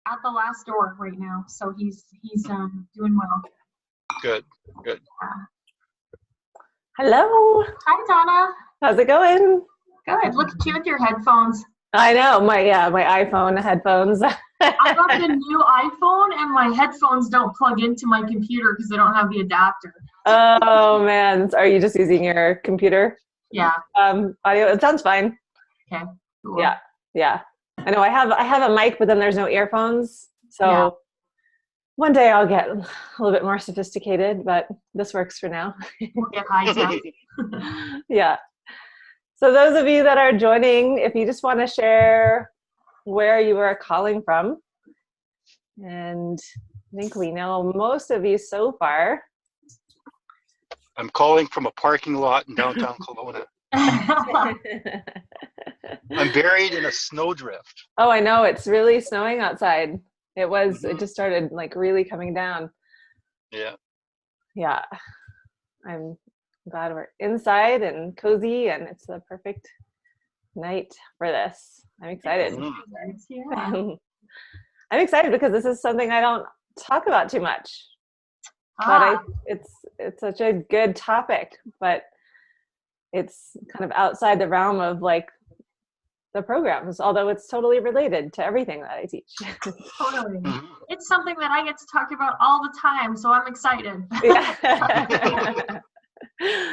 at the last door right now, so he's doing well. Good. Yeah. Hello. Hi, Donna. How's it going? Good. Look at you with your headphones. I know, my iPhone headphones. I got the new iPhone, and my headphones don't plug into my computer because they don't have the adapter. Oh man, are you just using your computer? Yeah. Audio. It sounds fine. Okay. Cool. Yeah. I know. I have a mic, but then there's no earphones. So one day I'll get a little bit more sophisticated, but this works for now. We'll get high tech. Yeah. So those of you that are joining, if you just want to share where you are calling from, and I think we know most of you so far. I'm calling from a parking lot in downtown Kelowna. I'm buried in a snowdrift. Oh, I know. It's really snowing outside. It just started like really coming down. Yeah. I'm glad we're inside and cozy, and it's the perfect night for this. I'm excited. Yeah. I'm excited because this is something I don't talk about too much. But it's such a good topic, but it's kind of outside the realm of like the programs, although it's totally related to everything that I teach. Totally. It's something that I get to talk about all the time, so I'm excited. Yeah.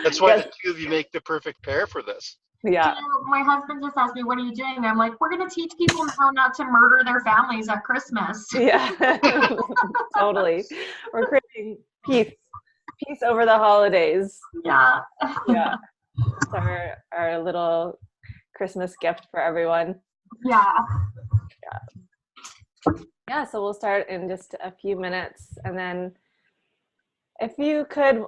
That's why the two of you make the perfect pair for this. Yeah. My husband just asked me, what are you doing? I'm like, we're going to teach people how not to murder their families at Christmas. Yeah. Totally. We're creating peace over the holidays. Yeah. It's our little Christmas gift for everyone. Yeah. So we'll start in just a few minutes, and then if you could,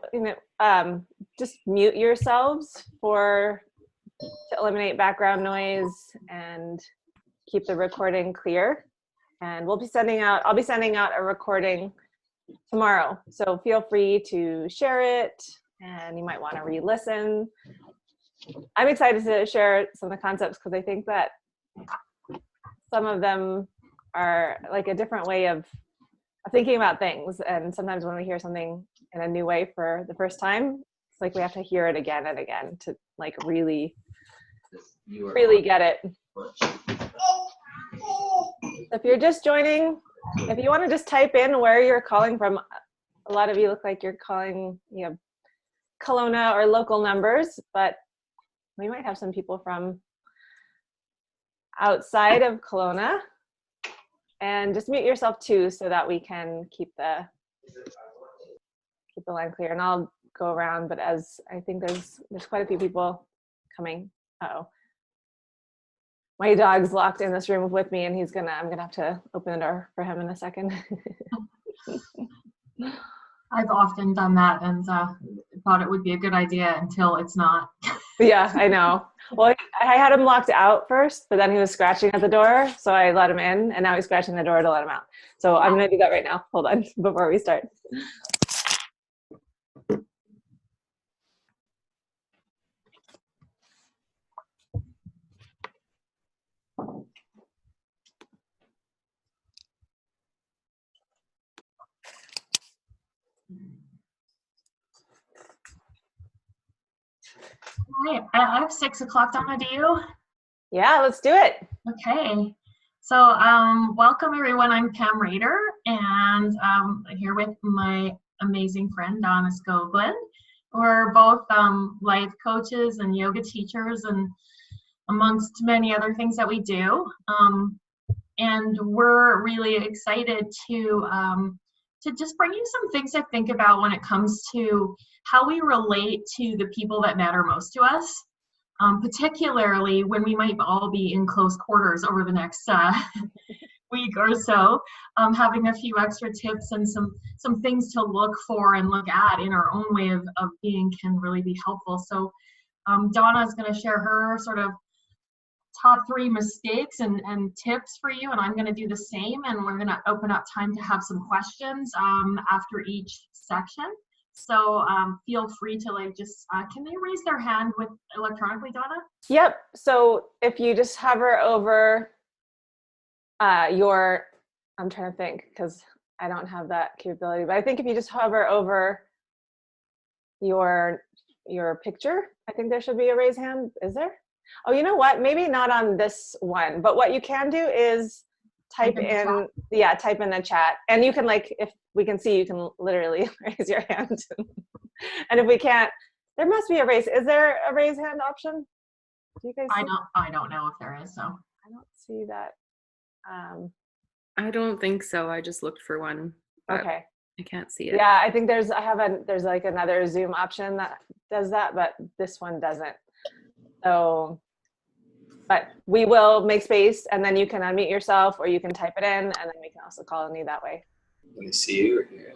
just mute yourselves to eliminate background noise and keep the recording clear. And I'll be sending out a recording tomorrow. So feel free to share it, and you might want to re-listen. I'm excited to share some of the concepts because I think that some of them are like a different way of thinking about things. And sometimes when we hear something in a new way for the first time, it's like we have to hear it again and again to like really get it. If you're just joining, if you want to just type in where you're calling from, a lot of you look like you're calling, Kelowna or local numbers, but we might have some people from outside of Kelowna. And just mute yourself too, so that we can keep the line clear. And I'll go around, but as I think there's quite a few people coming. Uh-oh. My dog's locked in this room with me, and I'm gonna have to open the door for him in a second. I've often done that and thought it would be a good idea until it's not. Yeah, I know. Well, I had him locked out first, but then he was scratching at the door, so I let him in, and now he's scratching the door to let him out. So I'm gonna do that right now. Hold on, before we start. All right, I have 6 o'clock, Donna, do you? Yeah, let's do it. Okay. So welcome everyone. I'm Pam Rader, and I'm here with my amazing friend Donna Skoglund. We're both life coaches and yoga teachers, and amongst many other things that we do. And we're really excited to just bring you some things to think about when it comes to how we relate to the people that matter most to us. Particularly when we might all be in close quarters over the next week or so, having a few extra tips and some things to look for and look at in our own way of being can really be helpful. So Donna is going to share her sort of top 3 mistakes and tips for you, and I'm going to do the same, and we're going to open up time to have some questions after each section. So feel free to can they raise their hand with electronically, Donna? Yep. So if you just hover over your I'm trying to think because I don't have that capability, but I think if you just hover over your picture, I think there should be a raise hand. Is there? Oh, you know what? Maybe not on this one, but what you can do is type in the chat, and you can, like, if we can see, you can literally raise your hand. And if we can't, there must be a raise. Is there a raise hand option? Do you guys see? I don't know if there is, so I don't see that. I don't think so. I just looked for one. Okay. I can't see it. Yeah, I think there's like another Zoom option that does that, but this one doesn't. So, but we will make space, and then you can unmute yourself, or you can type it in, and then we can also call on you that way. Let me see you or hear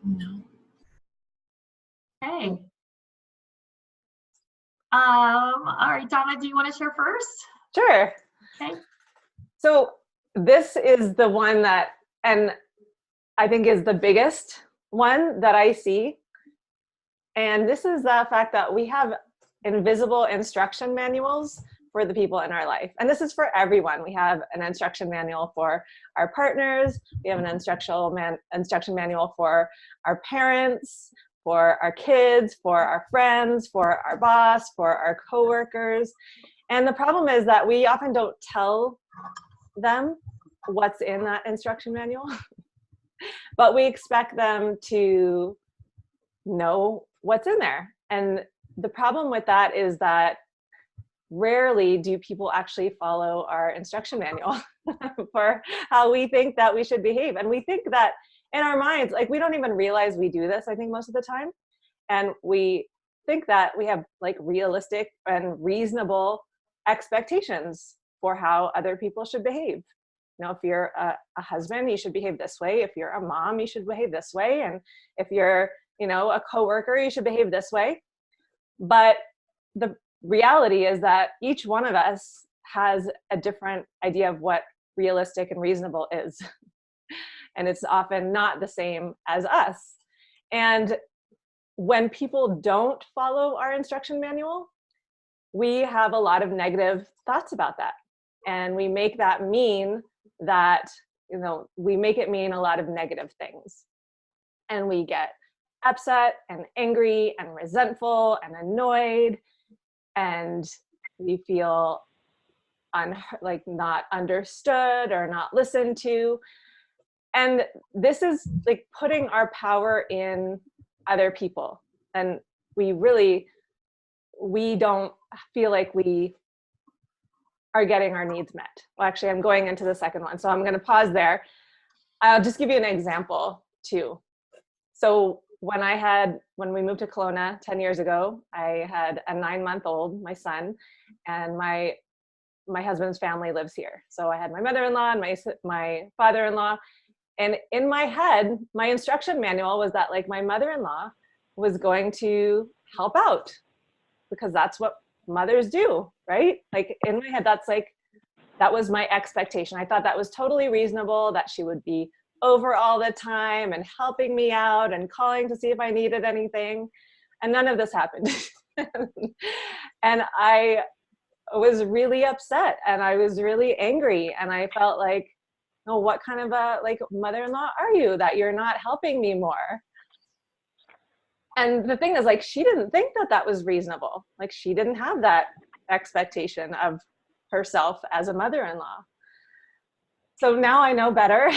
you. No. hey. All right, Donna, do you want to share first? Sure. Okay. So this is the one that, and I think is the biggest one that I see. And this is the fact that we have invisible instruction manuals for the people in our life. And this is for everyone. We have an instruction manual for our partners. We have an instruction manual for our parents, for our kids, for our friends, for our boss, for our coworkers. And the problem is that we often don't tell them what's in that instruction manual, but we expect them to know what's in there. And the problem with that is that rarely do people actually follow our instruction manual for how we think that we should behave. And we think that in our minds, like, we don't even realize we do this, I think, most of the time. And we think that we have, like, realistic and reasonable expectations for how other people should behave. You know, if you're a husband, you should behave this way. If you're a mom, you should behave this way. And if you're, you know, a coworker, you should behave this way. But the reality is that each one of us has a different idea of what realistic and reasonable is. And it's often not the same as us. And when people don't follow our instruction manual, we have a lot of negative thoughts about that. And we make that mean that, you know, we make it mean a lot of negative things. And we get upset and angry and resentful and annoyed, and we feel like not understood or not listened to. And this is like putting our power in other people. And we don't feel like we are getting our needs met. Well, actually, I'm going into the second one, so I'm going to pause there. I'll just give you an example too. So when we moved to Kelowna 10 years ago, I had a 9-month-old, my son, and my husband's family lives here. So I had my mother-in-law and my father-in-law. And in my head, my instruction manual was that, like, my mother-in-law was going to help out because that's what mothers do, right? Like, in my head, that was my expectation. I thought that was totally reasonable, that she would be over all the time and helping me out and calling to see if I needed anything. And none of this happened. And I was really upset and I was really angry. And I felt like, oh, what kind of a, like, mother-in-law are you that you're not helping me more? And the thing is, like, she didn't think that that was reasonable. Like, she didn't have that expectation of herself as a mother-in-law. So now I know better,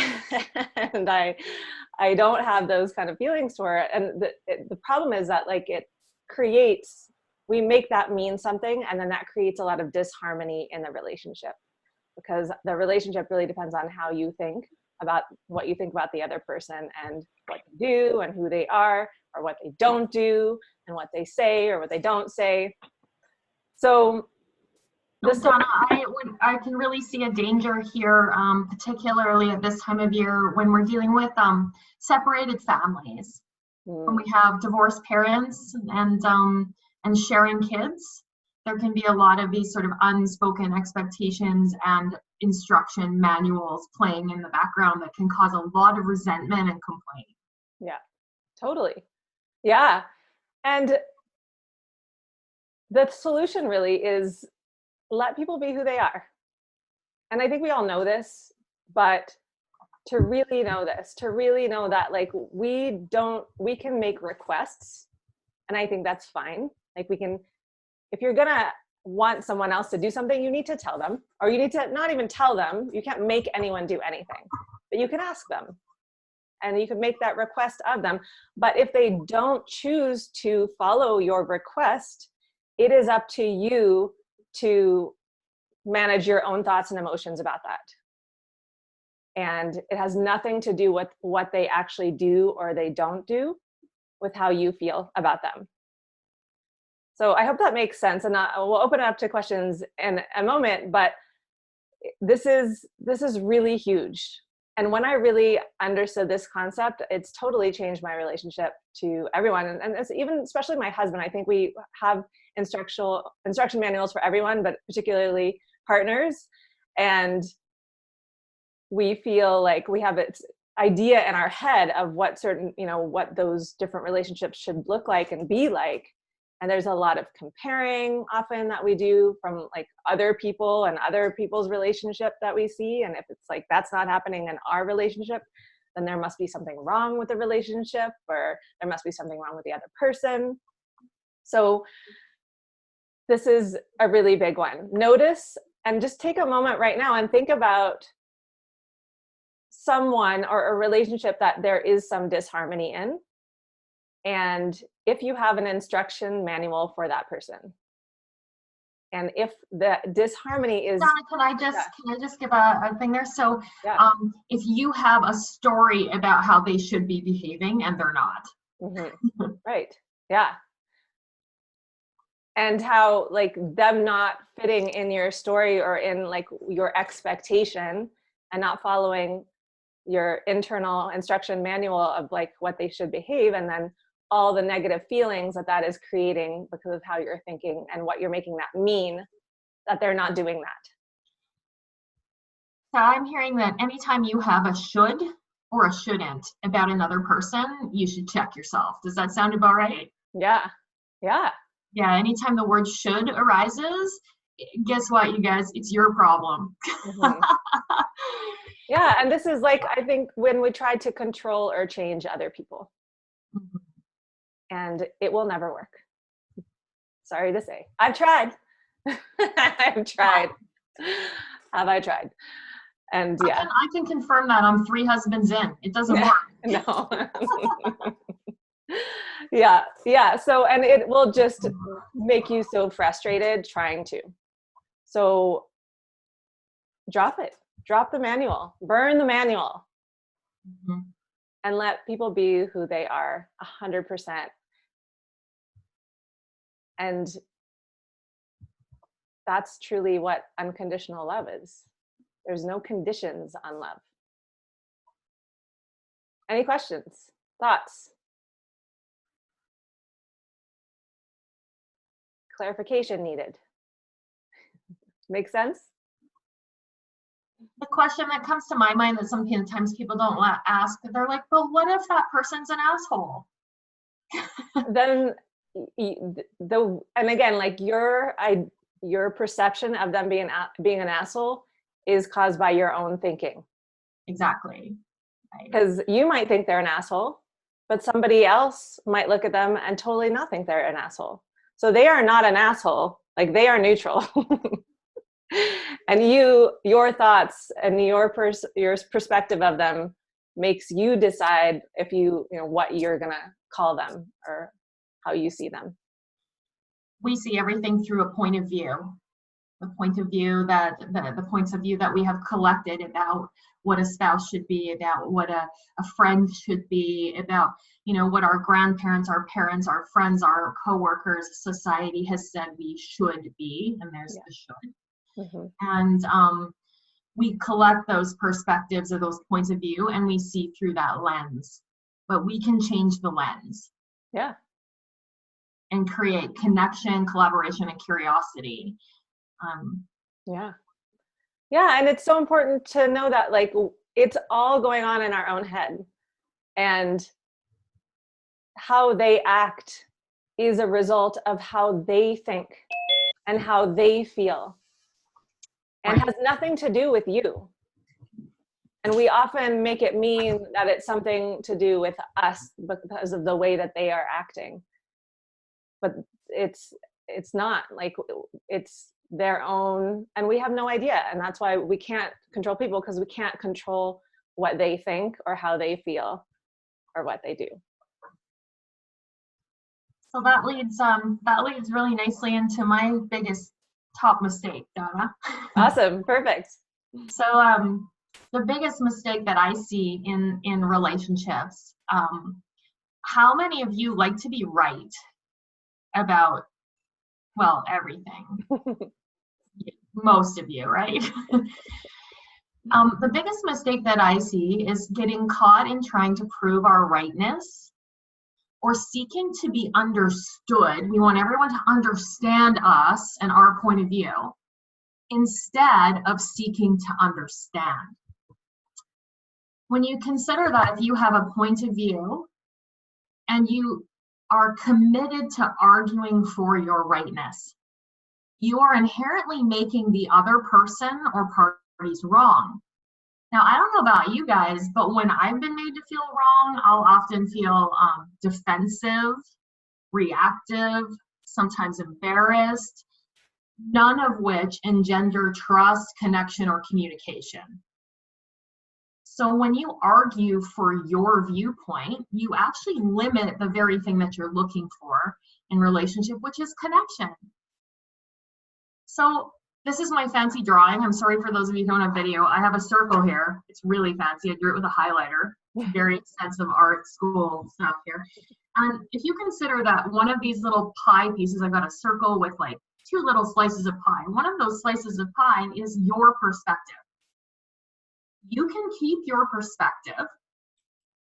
and I don't have those kind of feelings for it. And the problem is that, like, we make that mean something, and then that creates a lot of disharmony in the relationship, because the relationship really depends on how you think about what you think about the other person and what they do and who they are, or what they don't do, and what they say or what they don't say. So Donna, I can really see a danger here, particularly at this time of year when we're dealing with separated families. When we have divorced parents and sharing kids, there can be a lot of these sort of unspoken expectations and instruction manuals playing in the background that can cause a lot of resentment and complaint. Yeah, totally. Yeah. And the solution really is let people be who they are. And I think we all know this, but to really know this, to really know that like we can make requests, and I think that's fine. Like we can, if you're gonna want someone else to do something, you need to tell them, or you need to not even tell them. You can't make anyone do anything, but you can ask them and you can make that request of them. But if they don't choose to follow your request, it is up to you to manage your own thoughts and emotions about that. And it has nothing to do with what they actually do or they don't do, with how you feel about them. So I hope that makes sense, and we'll open it up to questions in a moment, but this is really huge. And when I really understood this concept, it's totally changed my relationship to everyone. And it's even, especially my husband, I think we have instruction manuals for everyone, but particularly partners. And we feel like we have this idea in our head of what certain, what those different relationships should look like and be like. And there's a lot of comparing often that we do from like other people and other people's relationship that we see. And if it's like, that's not happening in our relationship, then there must be something wrong with the relationship, or there must be something wrong with the other person. So this is a really big one. Notice and just take a moment right now and think about someone or a relationship that there is some disharmony in. And if you have an instruction manual for that person, and if the disharmony is— Donna, can I just give a thing there? So Yeah. If you have a story about how they should be behaving and they're not. Mm-hmm. Right. Yeah. And how like them not fitting in your story or in like your expectation and not following your internal instruction manual of like what they should behave, and then all the negative feelings that is creating because of how you're thinking and what you're making that mean that they're not doing that. So I'm hearing that anytime you have a should or a shouldn't about another person, you should check yourself. Does that sound about right? Yeah. Yeah. Yeah, anytime the word should arises, guess what, you guys? It's your problem. Mm-hmm. Yeah, and this is like, I think when we try to control or change other people. Mm-hmm. And it will never work. Sorry to say. I've tried. I've tried. Have I tried? And yeah. I can confirm that I'm 3 husbands in. It doesn't work. No. Yeah. So, and it will just make you so frustrated trying to. So drop it. Drop the manual. Burn the manual. Mm-hmm. And let people be who they are 100%. And that's truly what unconditional love is. There's no conditions on love. Any questions? Thoughts? Clarification needed. Make sense? The question that comes to my mind that sometimes people don't ask, they're like, but what if that person's an asshole? Then and again, like your perception of them being an asshole is caused by your own thinking. Exactly. Because you might think they're an asshole, but somebody else might look at them and totally not think they're an asshole. So they are not an asshole, like they are neutral. And your thoughts and your perspective of them makes you decide if what you're gonna call them or how you see them. We see everything through a point of view. The point of view that the points of view that we have collected about what a spouse should be, about what a friend should be, about what our grandparents, our parents, our friends, our coworkers, society has said we should be, and there's the should. Mm-hmm. And we collect those perspectives or those points of view and we see through that lens, but we can change the lens. Yeah. And create connection, collaboration, and curiosity. Yeah, and it's so important to know that like it's all going on in our own head, and how they act is a result of how they think and how they feel, and has nothing to do with you. And we often make it mean that it's something to do with us because of the way that they are acting. But it's not. Like, it's their own, and we have no idea. And that's why we can't control people, because we can't control what they think or how they feel or what they do. So that leads really nicely into my biggest top mistake, Donna. Awesome. Perfect. So the biggest mistake that I see in relationships, how many of you like to be right about, well, everything? Most of you, right? The biggest mistake that I see is getting caught in trying to prove our rightness or seeking to be understood. We want everyone to understand us and our point of view instead of seeking to understand. When you consider that if you have a point of view and you are committed to arguing for your rightness, you are inherently making the other person or parties wrong. Now, I don't know about you guys, but when I've been made to feel wrong, I'll often feel defensive, reactive, sometimes embarrassed, none of which engender trust, connection, or communication. So when you argue for your viewpoint, you actually limit the very thing that you're looking for in relationship, which is connection. So this is my fancy drawing. I'm sorry for those of you who don't have video. I have a circle here. It's really fancy. I drew it with a highlighter. Very extensive art school stuff here. And if you consider that one of these little pie pieces, I've got a circle with like 2 little slices of pie. One of those slices of pie is your perspective. You can keep your perspective,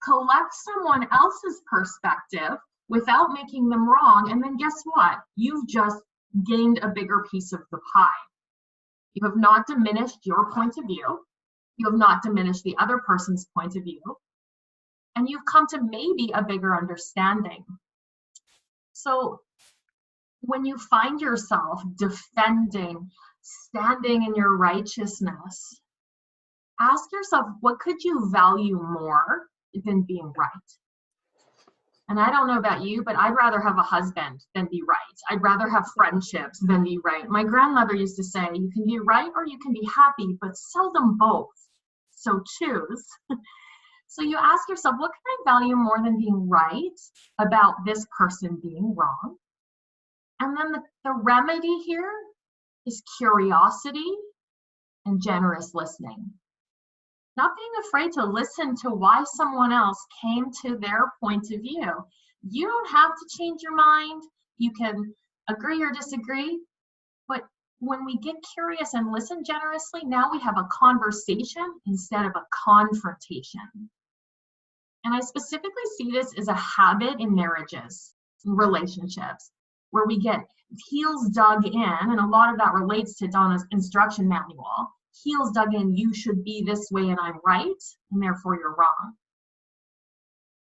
collect someone else's perspective without making them wrong, and then guess what? You've just gained a bigger piece of the pie. You have not diminished your point of view. You have not diminished the other person's point of view. And you've come to maybe a bigger understanding. So when you find yourself defending, standing in your righteousness, ask yourself, what could you value more than being right? And I don't know about you, but I'd rather have a husband than be right. I'd rather have friendships than be right. My grandmother used to say, you can be right or you can be happy, but seldom both. So choose. So you ask yourself, what can I value more than being right about this person being wrong? And then the remedy here is curiosity and generous listening. Not being afraid to listen to why someone else came to their point of view. You don't have to change your mind. You can agree or disagree. But when we get curious and listen generously, now we have a conversation instead of a confrontation. And I specifically see this as a habit in marriages, in relationships, where we get heels dug in, and a lot of that relates to Donna's instruction manual. Heels dug in, you should be this way and I'm right, and therefore you're wrong.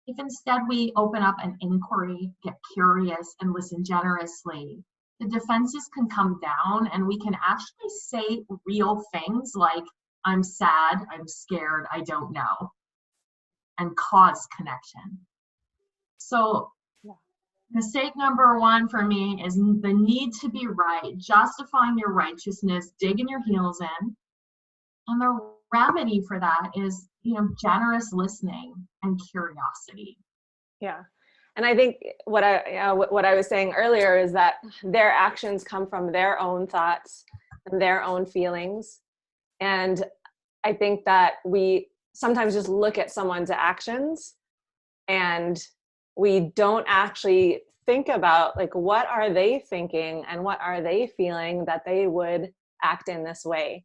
If instead we open up an inquiry, get curious, and listen generously, the defenses can come down and we can actually say real things like, I'm sad, I'm scared, I don't know, and cause connection. So mistake number 1 for me is the need to be right, justifying your righteousness, digging your heels in. And the remedy for that is, generous listening and curiosity. Yeah. And I think what I was saying earlier is that their actions come from their own thoughts and their own feelings. And I think that we sometimes just look at someone's actions and we don't actually think about, like, what are they thinking and what are they feeling that they would act in this way.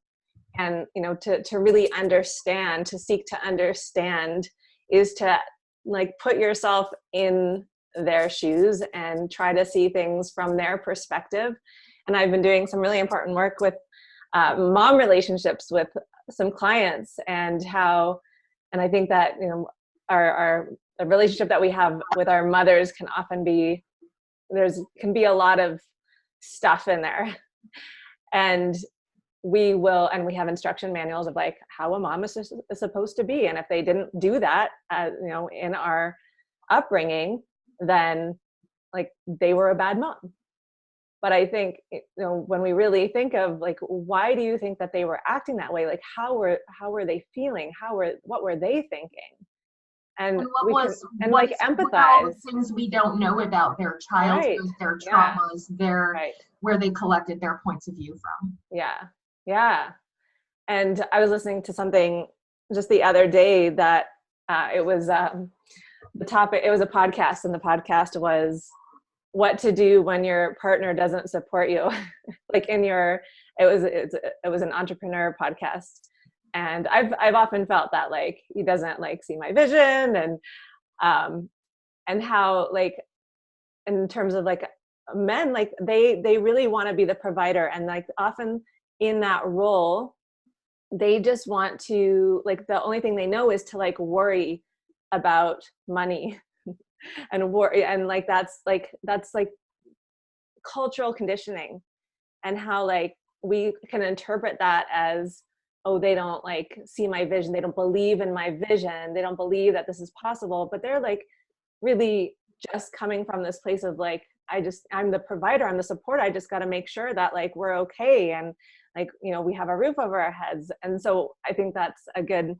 And, to really understand, to seek to understand is to, like, put yourself in their shoes and try to see things from their perspective. And I've been doing some really important work with mom relationships with some clients, and I think that, our the relationship that we have with our mothers can often be, can be a lot of stuff in there. And we will, and we have instruction manuals of like how a mom is supposed to be. And if they didn't do that, you know, in our upbringing, then like they were a bad mom. But I think, you know, when we really think of like, why do you think that they were acting that way? Like, how were they feeling? What were they thinking? And like empathize. What are all the things we don't know about their childhood, Right. their traumas, their Right. where they collected their points of view from. Yeah. And I was listening to something just the other day that it was the topic. It was a podcast, and the podcast was what to do when your partner doesn't support you. Like it was an entrepreneur podcast. And I've often felt that like he doesn't like see my vision, and how like in terms of like men, like they really want to be the provider, and like often in that role they just want to, like, the only thing they know is to like worry about money and worry, and like that's like cultural conditioning, and how like we can interpret that as, oh, they don't like see my vision, they don't believe in my vision, they don't believe that this is possible. But they're like really just coming from this place of like, I'm the provider, I'm the support, I just got to make sure that like we're okay, and like, you know, we have a roof over our heads. And so I think that's a good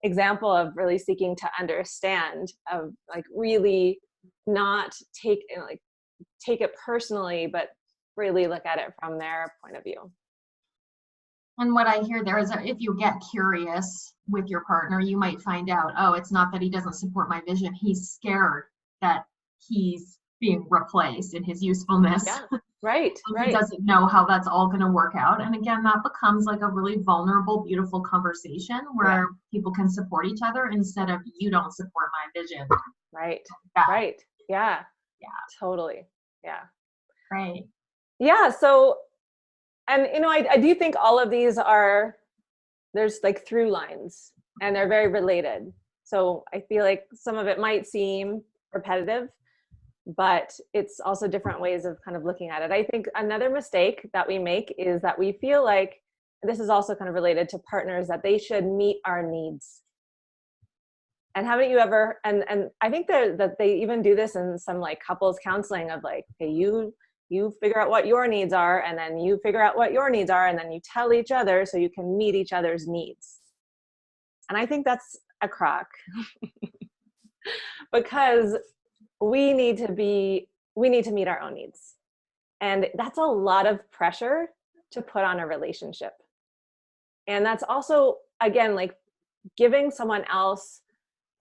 example of really seeking to understand, of like really not take it personally, but really look at it from their point of view. And what I hear there is that if you get curious with your partner, you might find out, oh, it's not that he doesn't support my vision. He's scared that he's being replaced in his usefulness. Yeah, right. He doesn't know how that's all going to work out. And again, that becomes like a really vulnerable, beautiful conversation where people can support each other instead of, you don't support my vision. Right. Yeah. Right. Yeah. Yeah. Totally. Yeah. Right. Yeah. So, and you know, I do think all of these there's like through lines, and they're very related. So I feel like some of it might seem repetitive, but it's also different ways of kind of looking at it. I think another mistake that we make is that we feel like, this is also kind of related to partners, that they should meet our needs. And haven't you ever, and I think that they even do this in some like couples counseling of like, hey, you figure out what your needs are, and then you figure out what your needs are, and then you tell each other so you can meet each other's needs. And I think that's a crock. Because we need to meet our own needs. And that's a lot of pressure to put on a relationship. And that's also, again, like giving someone else,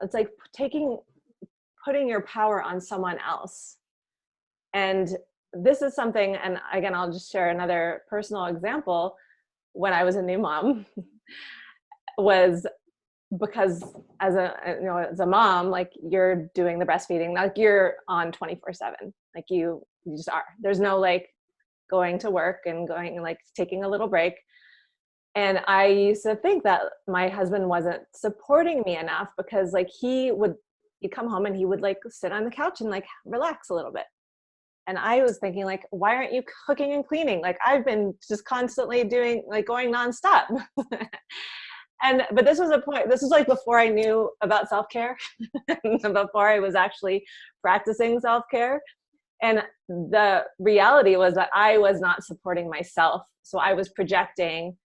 it's like putting your power on someone else. And this is something, and again, I'll just share another personal example. When I was a new mom, was because as a mom, like you're doing the breastfeeding, like you're on 24/7, like you just are. There's no like going to work and going like taking a little break. And I used to think that my husband wasn't supporting me enough, because like he'd come home and he would like sit on the couch and like relax a little bit. And I was thinking like, why aren't you cooking and cleaning? Like I've been just constantly doing, like going nonstop. But this was like before I knew about self-care, before I was actually practicing self-care. And the reality was that I was not supporting myself. So I was projecting,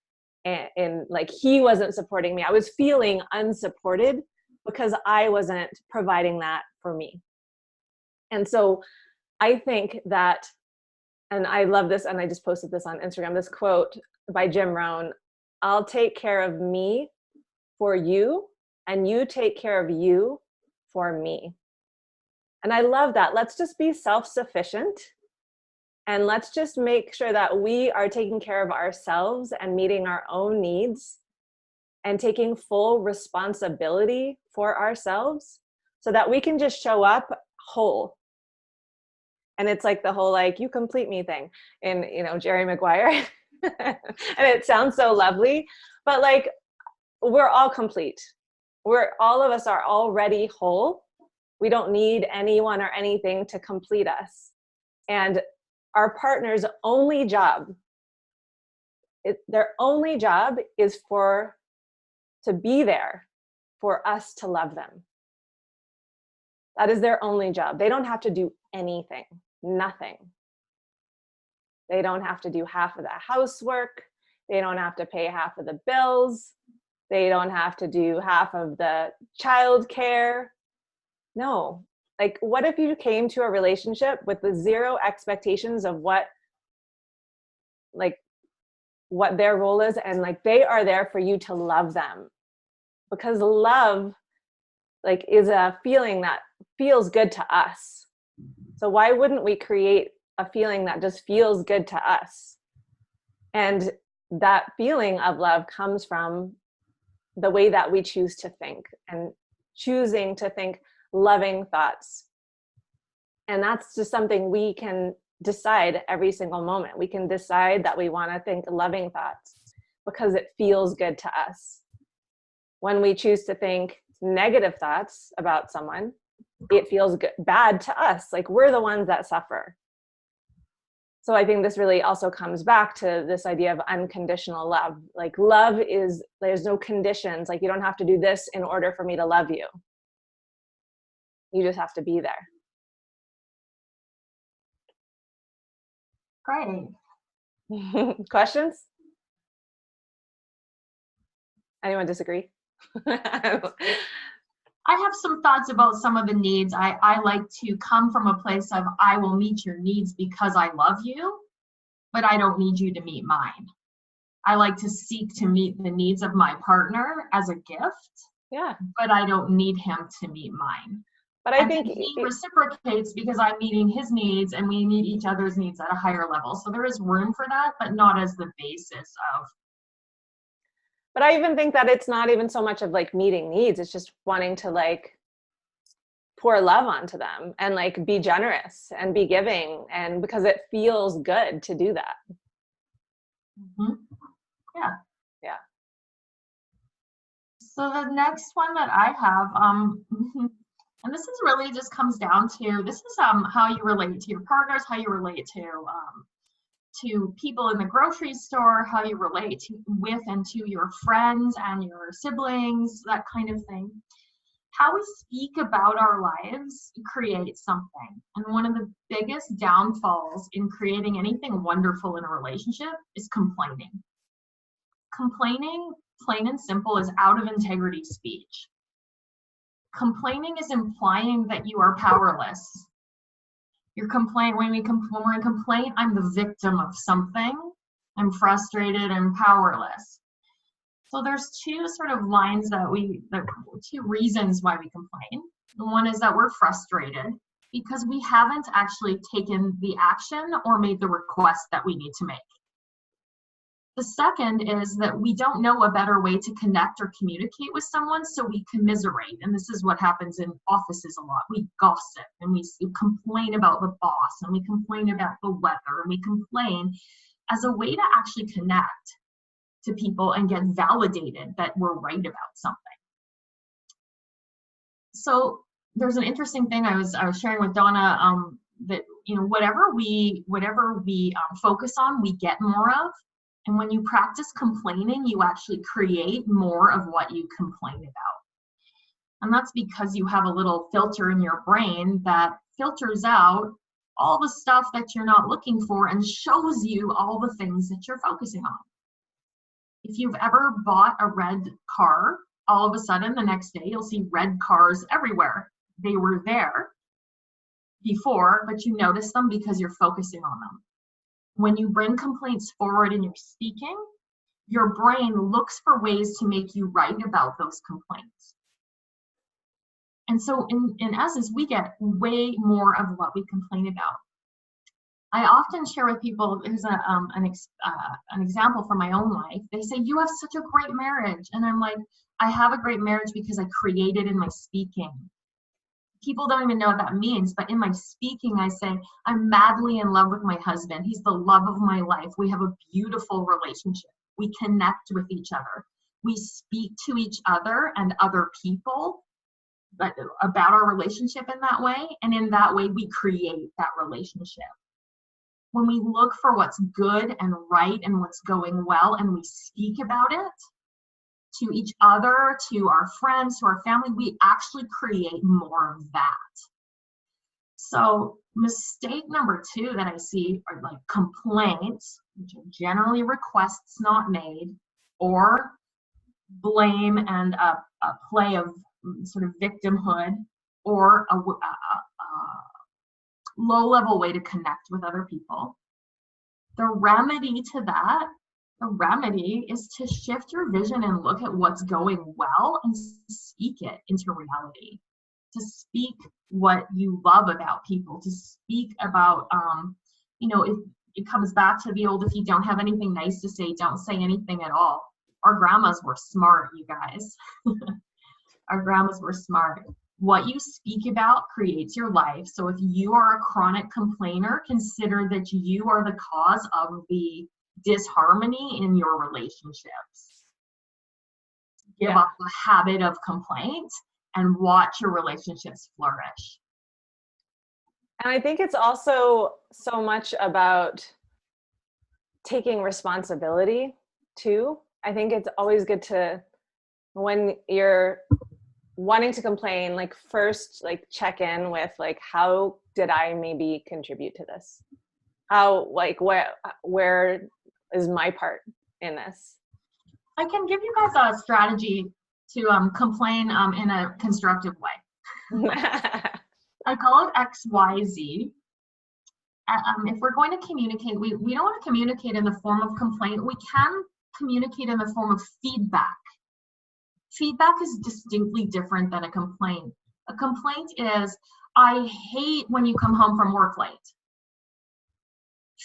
and like he wasn't supporting me. I was feeling unsupported because I wasn't providing that for me. And so I think that, and I love this, and I just posted this on Instagram, this quote by Jim Rohn: I'll take care of me for you, and you take care of you for me. And I love that. Let's just be self-sufficient, and let's just make sure that we are taking care of ourselves and meeting our own needs and taking full responsibility for ourselves, so that we can just show up whole. And it's like the whole, like, you complete me thing in, Jerry Maguire. And it sounds so lovely, but like, we're all complete. All of us are already whole. We don't need anyone or anything to complete us. And our partner's only job their only job is to be there for us to love them. That is their only job. They don't have to do anything, nothing. They don't have to do half of the housework. They don't have to pay half of the bills. They don't have to do half of the childcare. No. Like, what if you came to a relationship with the zero expectations of what their role is, and like they are there for you to love them? Because love is a feeling that feels good to us. So why wouldn't we create a feeling that just feels good to us? And that feeling of love comes from the way that we choose to think, and choosing to think loving thoughts. And that's just something we can decide every single moment. We can decide that we want to think loving thoughts because it feels good to us. When we choose to think negative thoughts about someone, it feels bad to us. Like, we're the ones that suffer. So I think this really also comes back to this idea of unconditional love. Like, love is, there's no conditions. Like, you don't have to do this in order for me to love you. You just have to be there. Great. Questions? Anyone disagree? I have some thoughts about some of the needs. I like to come from a place of, I will meet your needs because I love you, but I don't need you to meet mine. I like to seek to meet the needs of my partner as a gift, Yeah. but I don't need him to meet mine. But I think he reciprocates because I'm meeting his needs, and we meet each other's needs at a higher level. So there is room for that, but not as the basis of. But I even think that it's not even so much of like meeting needs. It's just wanting to like pour love onto them and like be generous and be giving, and because it feels good to do that. Mm-hmm. Yeah. Yeah. So the next one that I have, and this is really just comes down to, this is how you relate to your partners, how you relate to people in the grocery store, how you relate with and to your friends and your siblings, that kind of thing. How we speak about our lives creates something. And one of the biggest downfalls in creating anything wonderful in a relationship is complaining. Complaining, plain and simple, is out of integrity speech. Complaining is implying that you are powerless. When we're in complaint, I'm the victim of something. I'm frustrated and powerless. So there's two sort of lines two reasons why we complain. One is that we're frustrated because we haven't actually taken the action or made the request that we need to make. The second is that we don't know a better way to connect or communicate with someone, so we commiserate. And this is what happens in offices a lot. We gossip and we complain about the boss, and we complain about the weather, and we complain as a way to actually connect to people and get validated that we're right about something. So there's an interesting thing I was sharing with Donna, that whatever we focus on, we get more of. And when you practice complaining, you actually create more of what you complain about. And that's because you have a little filter in your brain that filters out all the stuff that you're not looking for and shows you all the things that you're focusing on. If you've ever bought a red car, all of a sudden the next day you'll see red cars everywhere. They were there before, but you notice them because you're focusing on them. When you bring complaints forward in your speaking, your brain looks for ways to make you right about those complaints. And so in essence, we get way more of what we complain about. I often share with people, here's an example from my own life. They say, you have such a great marriage. And I'm like, I have a great marriage because I created in my speaking. People don't even know what that means, but in my speaking, I say, I'm madly in love with my husband. He's the love of my life. We have a beautiful relationship. We connect with each other. We speak to each other and other people about our relationship in that way. And in that way, we create that relationship. when we look for what's good and right and what's going well and we speak about it to each other, to our friends, to our family, we actually create more of that. So mistake number 2 that I see are like complaints, which are generally requests not made, or blame and a play of sort of victimhood, or a low-level way to connect with other people. The remedy to that, the remedy is to shift your vision and look at what's going well and speak it into reality. To speak what you love about people, to speak about, it comes back to the old, if you don't have anything nice to say, don't say anything at all. Our grandmas were smart, you guys. Our grandmas were smart. What you speak about creates your life. So if you are a chronic complainer, consider that you are the cause of the disharmony in your relationships. Give up the habit of complaint and watch your relationships flourish. And I think it's also so much about taking responsibility too. I think it's always good to, when you're wanting to complain, like first, like check in with like, how did I maybe contribute to this? How, like, where is my part in this? I can give you guys a strategy to complain in a constructive way. I call it XYZ. If we're going to communicate, we don't want to communicate in the form of complaint. We can communicate in the form of feedback. Feedback is distinctly different than a complaint. A complaint is, I hate when you come home from work late.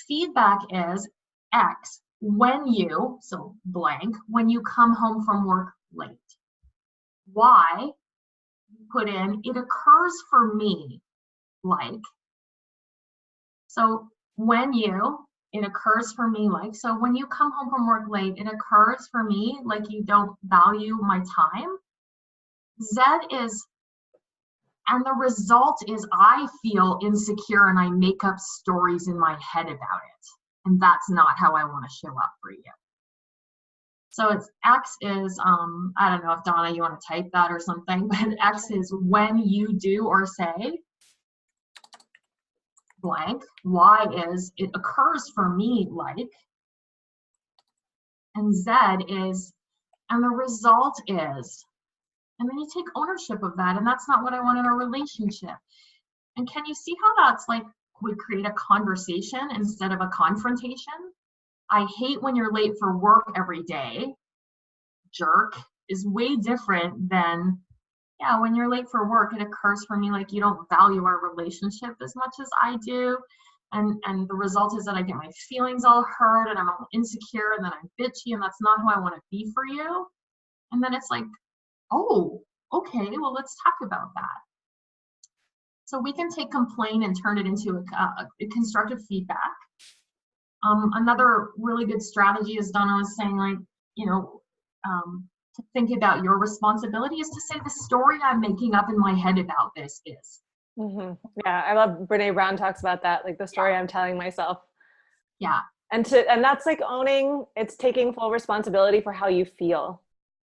Feedback is X, when you, so blank, when you come home from work late. Y, put in, it occurs for me, like. So when you, it occurs for me, like. So when you come home from work late, it occurs for me like you don't value my time. Z is, and the result is I feel insecure and I make up stories in my head about it. And that's not how I want to show up for you. So it's X is, I don't know if Donna, you want to type that or something, but X is when you do or say blank. Y is, it occurs for me like. And Z is, and the result is, and then you take ownership of that, and that's not what I want in a relationship. And can you see how that's like, we create a conversation instead of a confrontation? I hate when you're late for work every day, jerk, is way different than, yeah, when you're late for work, it occurs for me like you don't value our relationship as much as I do. And the result is that I get my feelings all hurt and I'm all insecure and then I'm bitchy and that's not who I want to be for you. And then it's like, oh, okay, well, let's talk about that. So we can take complaint and turn it into a constructive feedback. Another really good strategy, as Donna was saying, like, to think about your responsibility is to say the story I'm making up in my head about this is. Mm-hmm. Yeah, I love Brene Brown talks about that, like the story I'm telling myself. Yeah. And that's like owning, it's taking full responsibility for how you feel.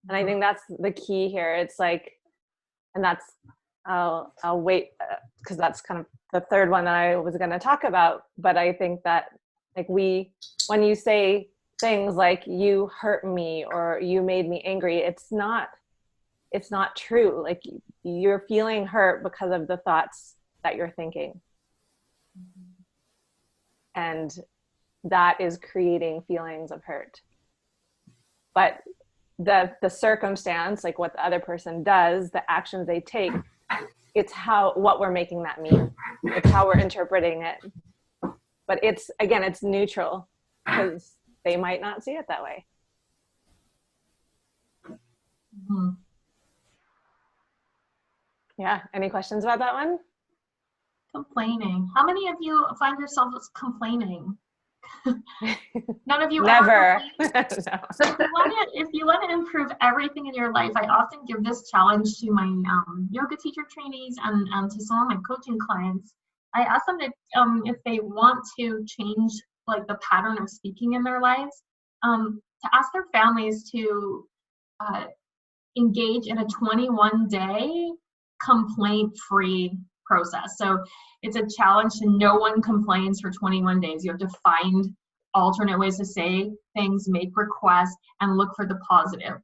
And I think that's the key here. It's like, and that's, I'll wait, because that's kind of the third one that I was going to talk about. But I think that like when you say things like you hurt me or you made me angry, it's not true. Like you're feeling hurt because of the thoughts that you're thinking. And that is creating feelings of hurt. But the circumstance, like what the other person does, the actions they take, it's what we're making that mean. It's how we're interpreting it. But it's neutral because they might not see it that way. Mm-hmm. Yeah. Any questions about that one? Complaining. How many of you find yourselves complaining? None of you Never. Ever no. So if you want to improve everything in your life, I often give this challenge to my yoga teacher trainees and to some of my coaching clients. I asked them if they want to change like the pattern of speaking in their lives, to ask their families to engage in a 21-day complaint-free process. So it's a challenge to no one complains for 21 days. You have to find alternate ways to say things, make requests, and look for the positive.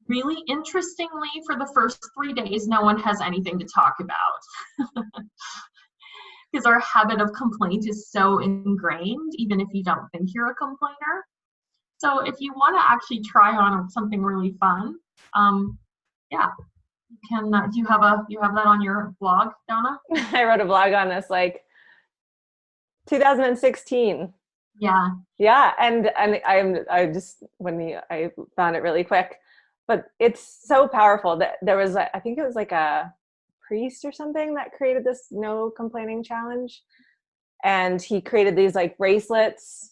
Really interestingly, for the first 3 days, no one has anything to talk about. Because our habit of complaint is so ingrained, even if you don't think you're a complainer. So if you want to actually try on something really fun, yeah, you can. Do you have that on your blog, Donna? I wrote a blog on this like 2016. Yeah. Yeah, and I just I found it really quick, but it's so powerful that there was I think it was like a priest or something that created this no complaining challenge, and he created these like bracelets.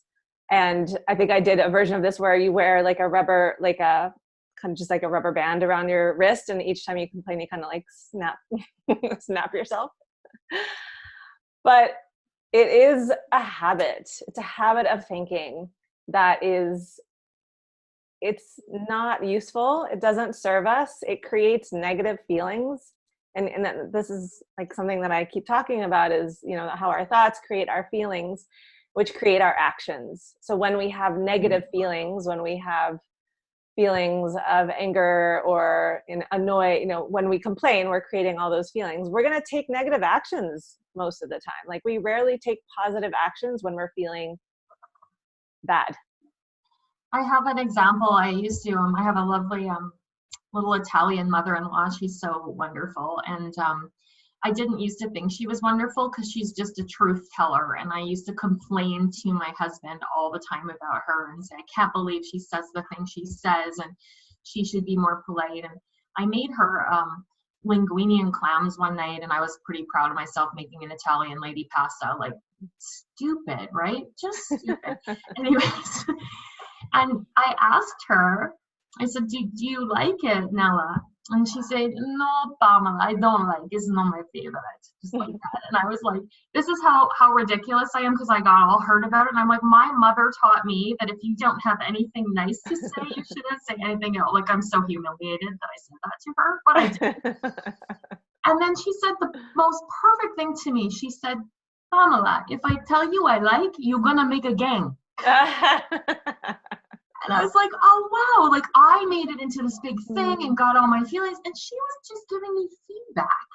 And I think I did a version of this where you wear like a rubber, like a kind of just like a rubber band around your wrist, and each time you complain, you kind of like snap yourself. But it is a habit. It's a habit of thinking that it's not useful. It doesn't serve us. It creates negative feelings. And that this is like something that I keep talking about is, how our thoughts create our feelings, which create our actions. So when we have negative feelings, when we have feelings of anger or when we complain, we're creating all those feelings. We're going to take negative actions most of the time. Like we rarely take positive actions when we're feeling bad. I have an example. I have a lovely little Italian mother-in-law. She's so wonderful. And I didn't used to think she was wonderful because she's just a truth teller. And I used to complain to my husband all the time about her and say, I can't believe she says the thing she says and she should be more polite. And I made her linguine and clams one night, and I was pretty proud of myself making an Italian lady pasta. Like, stupid, right? Just stupid. Anyways, and I asked her, I said, do you like it, Nella? And she said, no, Pamela, I don't like it. It's not my favorite. Just like that. And I was like, this is how ridiculous I am, because I got all hurt about it. And I'm like, my mother taught me that if you don't have anything nice to say, you shouldn't say anything else. Like, I'm so humiliated that I said that to her, but I did. And then she said the most perfect thing to me. She said, Pamela, if I tell you I like, you're going to make a gang. And I was like, oh, wow, like I made it into this big thing and got all my feelings. And she was just giving me feedback.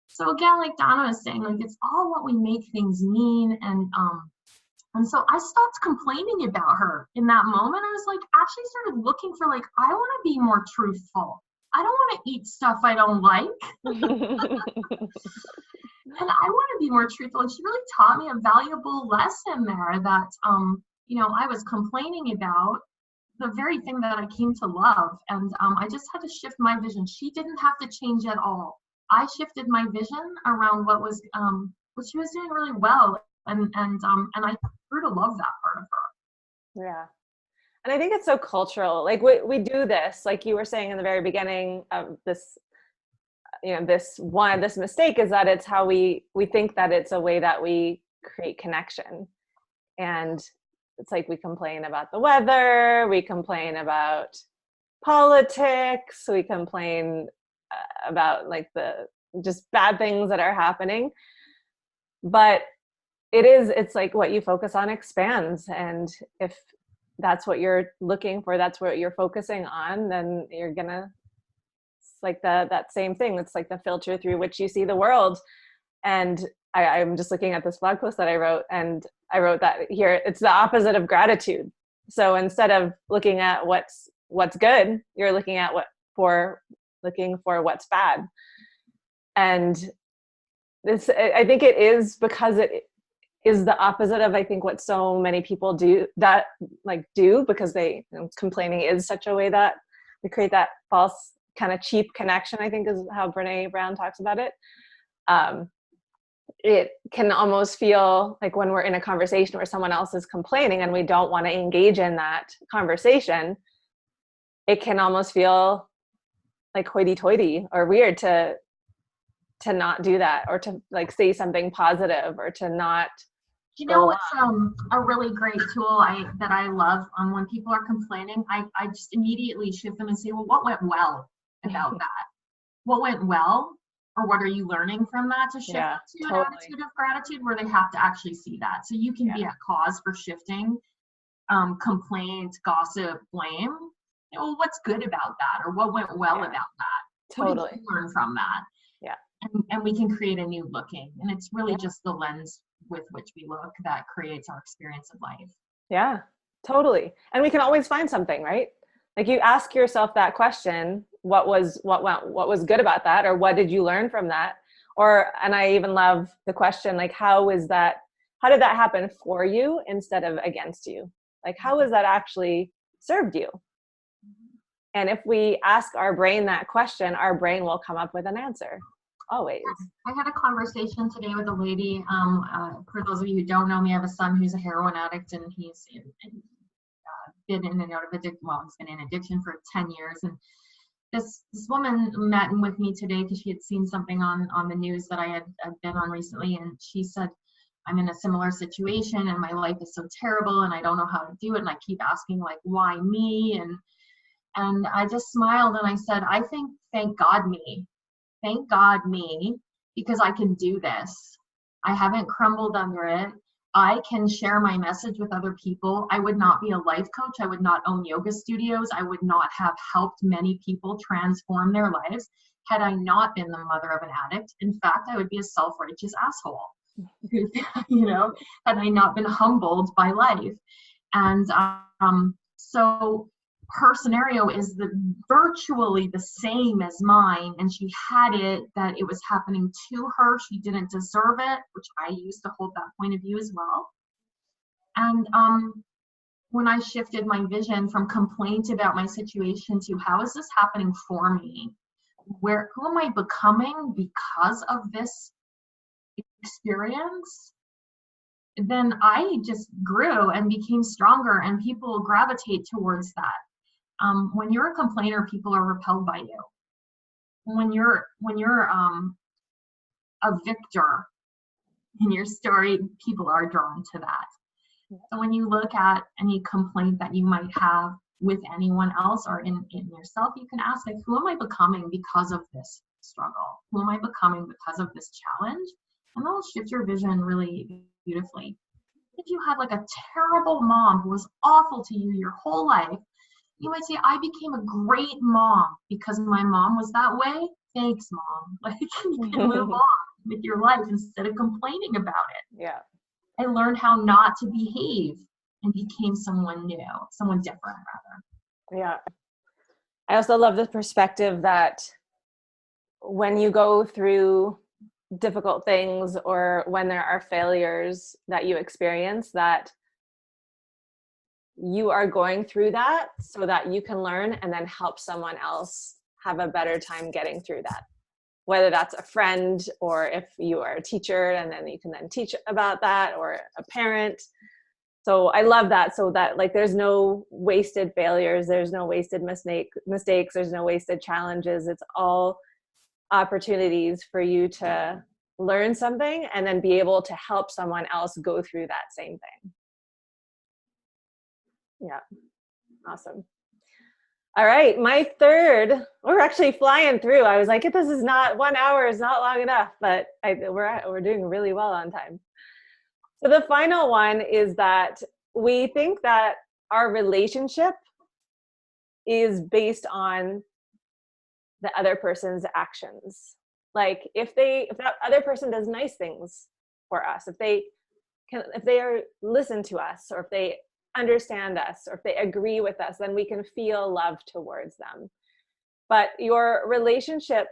So again, like Donna was saying, like it's all what we make things mean. And so I stopped complaining about her in that moment. I was like, actually started looking for like, I want to be more truthful. I don't want to eat stuff I don't like. And I want to be more truthful. And she really taught me a valuable lesson there that, I was complaining about the very thing that I came to love. And I just had to shift my vision. She didn't have to change at all. I shifted my vision around what she was doing really well. And I grew to love that part of her. Yeah. And I think it's so cultural. Like we do this, like you were saying in the very beginning of this, this mistake is that it's how we think that it's a way that we create connection. And it's like we complain about the weather, we complain about politics, we complain about like the just bad things that are happening. But it's like what you focus on expands. And if that's what you're looking for, that's what you're focusing on, then you're gonna, it's like that same thing. It's like the filter through which you see the world. And I'm just looking at this blog post that I wrote, and I wrote that here, it's the opposite of gratitude. So instead of looking at what's good, you're looking at looking for what's bad. And this, I think it is because it is the opposite of, I think, what so many people do because they, complaining is such a way that they create that false kind of cheap connection, I think is how Brene Brown talks about it. It can almost feel like when we're in a conversation where someone else is complaining and we don't want to engage in that conversation, it can almost feel like hoity-toity or weird to to not do that, or to like say something positive, or to not You go know on. what's a really great tool that I love when people are complaining, I just immediately shift them and say, well, what went well about that? What went well, or what are you learning from that, to shift Yeah, to an totally. attitude of gratitude where they have to actually see that. So you can be at cause for shifting complaint, gossip, blame. Well, what's good about that, or what went well about that? What Totally. did you learn from that? Yeah. And we can create a new looking, and it's really Yeah. just the lens with which we look that creates our experience of life. Yeah, totally. And we can always find something, right? Like, you ask yourself that question, what was good about that, or what did you learn from that? Or, and I even love the question, like, how did that happen for you instead of against you? Like, how has that actually served you? And if we ask our brain that question, our brain will come up with an answer, always. I had a conversation today with a lady. For those of you who don't know me, I have a son who's a heroin addict, and he's been in and out of addiction. Well, he's been in addiction for 10 years. And this woman met with me today because she had seen something on the news that I had been on recently, and she said, I'm in a similar situation and my life is so terrible and I don't know how to do it, and I keep asking, like, why me? And I just smiled and I said, I think, thank God me, because I can do this. I haven't crumbled under it. I can share my message with other people. I would not be a life coach. I would not own yoga studios. I would not have helped many people transform their lives had I not been the mother of an addict. In fact, I would be a self-righteous asshole, had I not been humbled by life. And so her scenario is virtually the same as mine, and she had it that it was happening to her. She didn't deserve it, which I used to hold that point of view as well. And when I shifted my vision from complaint about my situation to how is this happening for me? Who am I becoming because of this experience? Then I just grew and became stronger, and people gravitate towards that. When you're a complainer, people are repelled by you. When you're a victor in your story, people are drawn to that. So when you look at any complaint that you might have with anyone else or in yourself, you can ask, like, who am I becoming because of this struggle? Who am I becoming because of this challenge? And that'll shift your vision really beautifully. If you had like a terrible mom who was awful to you your whole life, you might say, I became a great mom because my mom was that way. Thanks, Mom. Like, you can move on with your life instead of complaining about it. Yeah. I learned how not to behave and became someone new, someone different, rather. Yeah. I also love the perspective that when you go through difficult things, or when there are failures that you experience, that you are going through that so that you can learn and then help someone else have a better time getting through that. Whether that's a friend, or if you are a teacher and then you can then teach about that, or a parent. So I love that. So that, like, there's no wasted failures, there's no wasted mistakes, there's no wasted challenges. It's all opportunities for you to learn something and then be able to help someone else go through that same thing. Yeah. Awesome. All right. My third, we're actually flying through. I was like, this is not 1 hour is not long enough, but we're doing really well on time. So the final one is that we think that our relationship is based on the other person's actions. Like, if that other person does nice things for us, if they listen to us, or if they understand us, or if they agree with us, then we can feel love towards them. But your relationship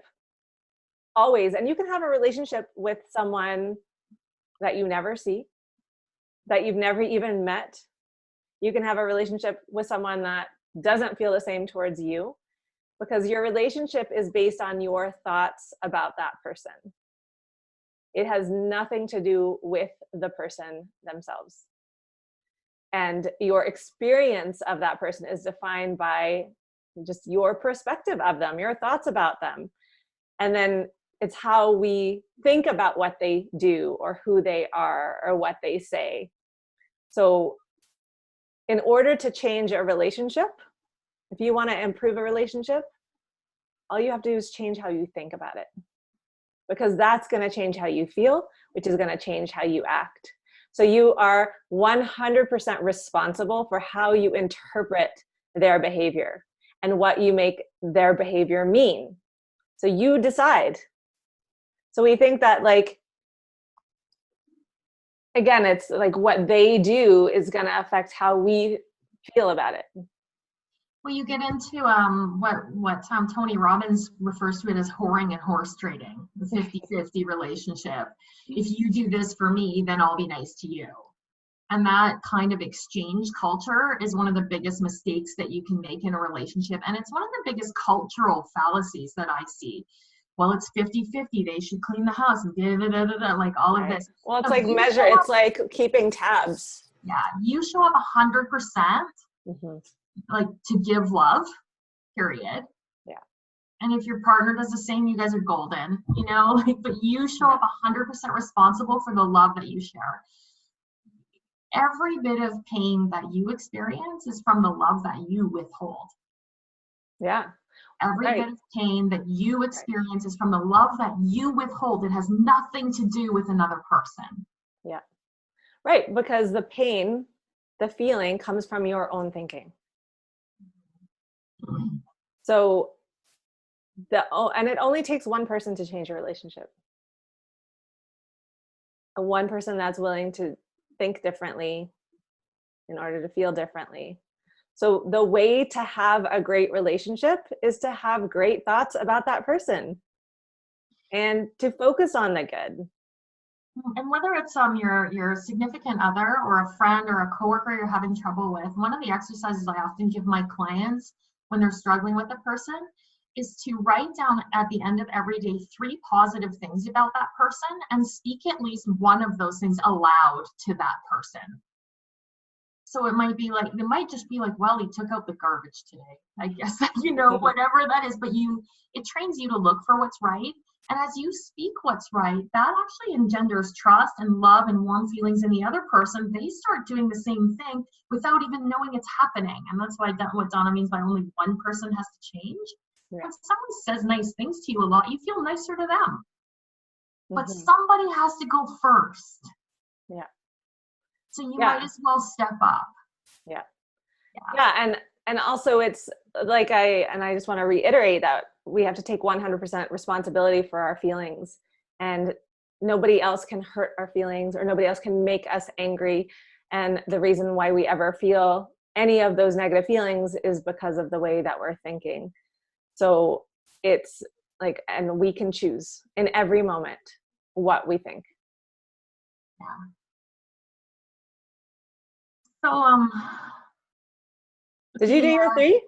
always, and you can have a relationship with someone that you never see, that you've never even met. You can have a relationship with someone that doesn't feel the same towards you, because your relationship is based on your thoughts about that person. It has nothing to do with the person themselves. And your experience of that person is defined by just your perspective of them, your thoughts about them. And then It's how we think about what they do or who they are or what they say. So in order to change a relationship, if you want to improve a relationship, all you have to do is change how you think about it, because that's going to change how you feel, which is going to change how you act. So you are 100% responsible for how you interpret their behavior and what you make their behavior mean. So you decide. So we think that, like, again, it's like what they do is going to affect how we feel about it. Well, you get into what Tony Robbins refers to it as whoring and horse trading, the 50-50 relationship. If you do this for me, then I'll be nice to you. And that kind of exchange culture is one of the biggest mistakes that you can make in a relationship. And it's one of the biggest cultural fallacies that I see. Well, it's 50-50. They should clean the house and like all of this. Well, it's So like measure. It's like keeping tabs. Yeah, you show up 100%. Mm-hmm. Like to give love, period. Yeah. And if your partner does the same, you guys are golden, you know, like, but you show up 100% responsible for the love that you share. Every bit of pain that you experience is from the love that you withhold. Yeah. Every bit of pain that you experience is from the love that you withhold. It has nothing to do with another person. Yeah. Right. Because the pain, the feeling comes from your own thinking. So and it only takes one person to change a relationship. And one person that's willing to think differently in order to feel differently. So the way to have a great relationship is to have great thoughts about that person and to focus on the good. And whether it's your significant other or a friend or a coworker you're having trouble with, one of the exercises I often give my clients when they're struggling with a person is to write down at the end of every day 3 positive things about that person and speak at least one of those things aloud to that person. So it might just be like, well, he took out the garbage today, I guess, you know, whatever that is, but it trains you to look for what's right. And as you speak what's right, that actually engenders trust and love and warm feelings in the other person. They start doing the same thing without even knowing it's happening. And that's what Donna means by only one person has to change. Yeah. When someone says nice things to you a lot, you feel nicer to them. But somebody has to go first. Yeah. So you might as well step up. Yeah. And also it's like I just want to reiterate that we have to take 100% responsibility for our feelings, and nobody else can hurt our feelings or nobody else can make us angry. And the reason why we ever feel any of those negative feelings is because of the way that we're thinking. So it's like, and we can choose in every moment what we think. Yeah. So, did you do your 3?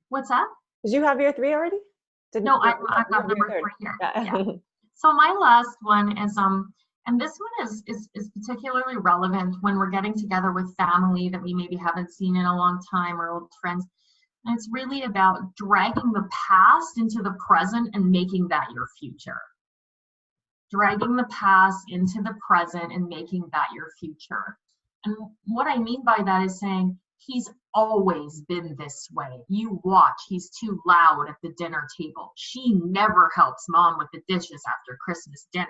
What's that? Did you have your 3 already? No, I've got number 3 here. Yeah. So my last one is, and this one is particularly relevant when we're getting together with family that we maybe haven't seen in a long time or old friends. And it's really about dragging the past into the present and making that your future. Dragging the past into the present and making that your future. And what I mean by that is saying, he's always been this way. You watch, he's too loud at the dinner table. She never helps mom with the dishes after Christmas dinner.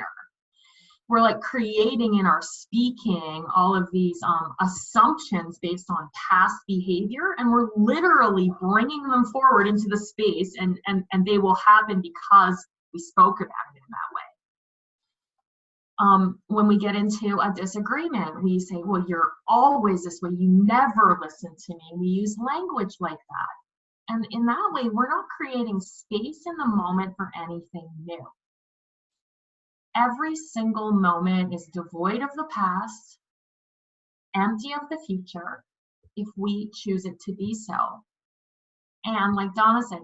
We're like creating in our speaking all of these assumptions based on past behavior, and we're literally bringing them forward into the space, and they will happen because we spoke about it in that way. When we get into a disagreement, we say, well, you're always this way. You never listen to me. We use language like that. And in that way, we're not creating space in the moment for anything new. Every single moment is devoid of the past, empty of the future, if we choose it to be so. And like Donna said,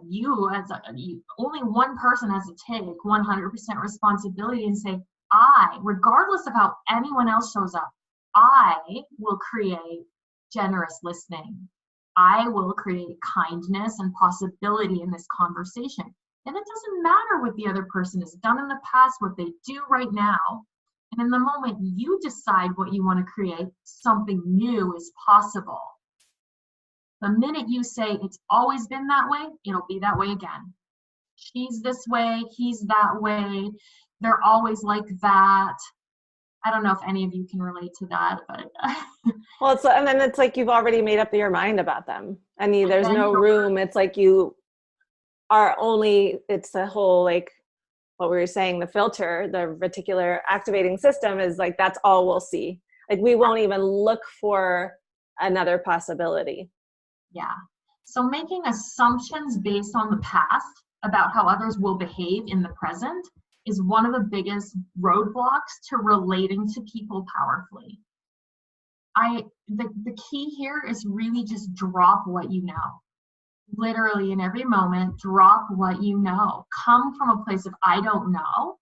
only one person has to take 100% responsibility and say, regardless of how anyone else shows up, I will create generous listening. I will create kindness and possibility in this conversation. then it doesn't matter what the other person has done in the past, what they do right now. And in the moment you decide what you want to create, something new is possible. The minute you say it's always been that way, it'll be that way again. She's this way, he's that way, they're always like that. I don't know if any of you can relate to that, but Well, and then it's like you've already made up your mind about them. There's no room. It's like you are only, it's the whole, like what we were saying, the filter, the reticular activating system is like, that's all we'll see. Like we won't even look for another possibility. Yeah. So making assumptions based on the past about how others will behave in the present is one of the biggest roadblocks to relating to people powerfully. The key here is really just drop what you know. Literally in every moment, drop what you know. Come from a place of I don't know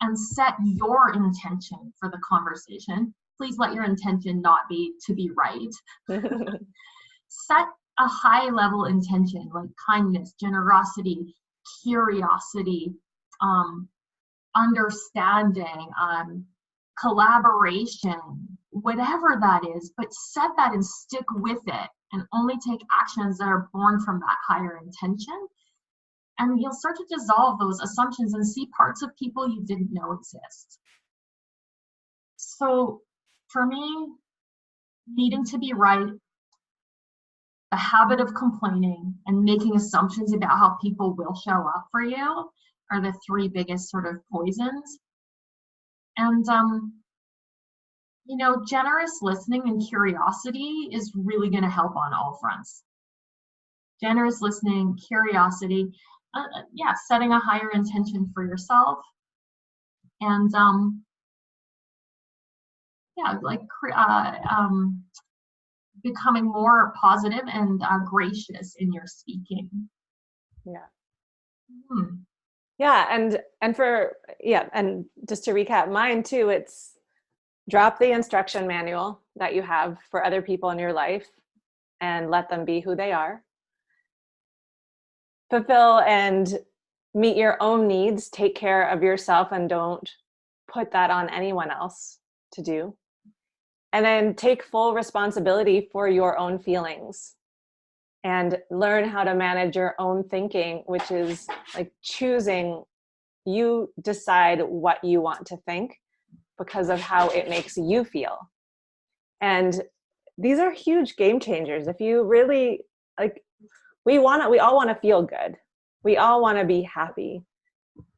and set your intention for the conversation. Please let your intention not be to be right. Set a high level intention like kindness, generosity, curiosity, understanding, collaboration, whatever that is, but set that and stick with it and only take actions that are born from that higher intention. And you'll start to dissolve those assumptions and see parts of people you didn't know exist. So for me, needing to be right, the habit of complaining and making assumptions about how people will show up for you are the three biggest sort of poisons. And, generous listening and curiosity is really going to help on all fronts. Generous listening, curiosity, setting a higher intention for yourself. And, becoming more positive and gracious in your speaking. Yeah. Hmm. Yeah. And just to recap mine too, it's drop the instruction manual that you have for other people in your life and let them be who they are. Fulfill and meet your own needs, take care of yourself and don't put that on anyone else to do. And then take full responsibility for your own feelings and learn how to manage your own thinking, which is like choosing, you decide what you want to think because of how it makes you feel. And these are huge game changers. If you really we all want to feel good. We all want to be happy.